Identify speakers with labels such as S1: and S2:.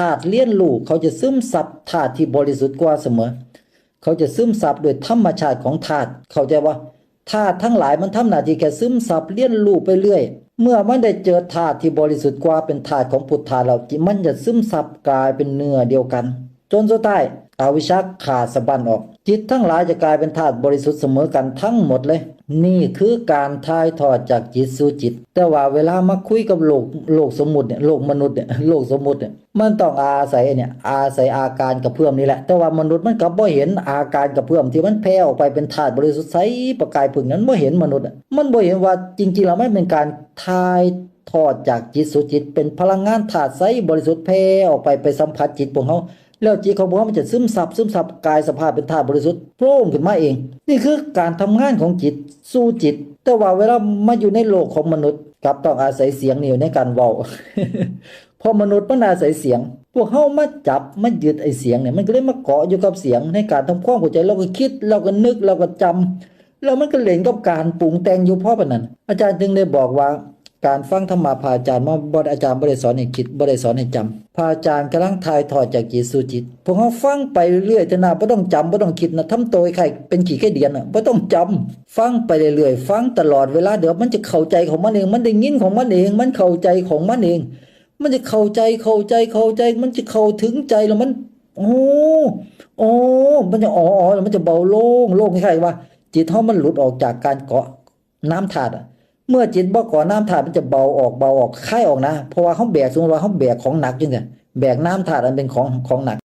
S1: ธาตุเลี้ยนรู้เขาจะซึมซับธาตุที่บริสุทธิ์กว่าเสมอเขาจะซึมซับโดยธรรมชาติของธาตุเข้าใจว่าธาตุทั้งหลายมันทำหน้าที่แค่ซึมซับเลี้ยนรู้ไปเรื่อยเมื่อมันได้เจอธาตุที่บริสุทธิ์กว่าเป็นธาตุของพุทธาแล้วมันจะซึมซับกลายเป็นเนื้อเดียวกันจนสุดท้ายอวิชชาขาดสะบั้นออกจิตทั้งหลายจะกลายเป็นธาตุบริสุทธิ์เสมอกันทั้งหมดเลยนี่คือการถ่ายทอดจากจิตสู่จิตแต่ว่าเวลามาคุยกับโลกสมมุติเนี่ยโลกมนุษย์เนี่ยโลกสมมุติเนี่ยมันต้องอาศัยอาการกระเพื่อมนี่แหละแต่ว่ามนุษย์มันก็บ่เห็นอาการกระเพื่อมที่มันแผ่ออกไปเป็นธาตุบริสุทธิ์ใสประกายผึ่งนั้นบ่เห็นมนุษย์มันบ่เห็นว่าจริงๆแล้วมันเป็นการถ่ายทอดจากจิตสู่จิตเป็นพลังงานธาตุใสบริสุทธิ์แผ่ออกไปสัมผัสจิตพวกเขาแล้วจิตของพวกเขามันจะซึมซับกายสภาพเป็นธาตุบริสุทธิ์โผล่ขึ้นมาเองนี่คือการทำงานของจิตสู่จิตแต่ว่าเวลามาอยู่ในโลกของมนุษย์กลับต้องอาศัยเสียงนี่ในการเว้า พอมนุษย์มันอาศัยเสียงพวกเขามาจับมายึดไอ้เสียงเนี่ยมันก็เลยมาเกาะอยู่กับเสียงในการทำความเข้าใจเราก็คิดเราก็นึกเราก็จำแล้วมันก็เล่นกับการปรุงแต่งอยู่เพราะปานนั้นอาจารย์จึงได้บอกว่าการฟังธรรมะพระอาจารย์มาบ่อาจารย์บ่ได้สอนให้คิดบ่ได้สอนให้จำพระอาจารย์กำลังถ่ายทอดจากจิตสู่จิตพวกเขาฟังไปเรื่อยๆแต่น่ะบ่ต้องจำบ่ต้องคิดนะทำตัวให้ใครเป็นขี้ไก่เดียนน่ะบ่ต้องจำฟังไปเรื่อยๆฟังตลอดเวลาเดี๋ยวมันจะเข้าใจของมันเองมันได้ยินของมันเองมันเข้าใจของมันเองมันจะเข้าใจมันจะเข้าถึงใจแล้วมันโอ้โอ้มันจะอ๋อแล้วมันจะเบาโล่งคล้ายๆว่าจิตเฮามันหลุดออกจากการเกาะน้ำธาตุ เมื่อจิตบ่ก่อน้ำธาตุมันจะเบาออกคายออกนะเพราะว่าเขาแบกสมมติว่าเขาแบกของหนักจังซี่แบกน้ำธาตุอันเป็นของหนัก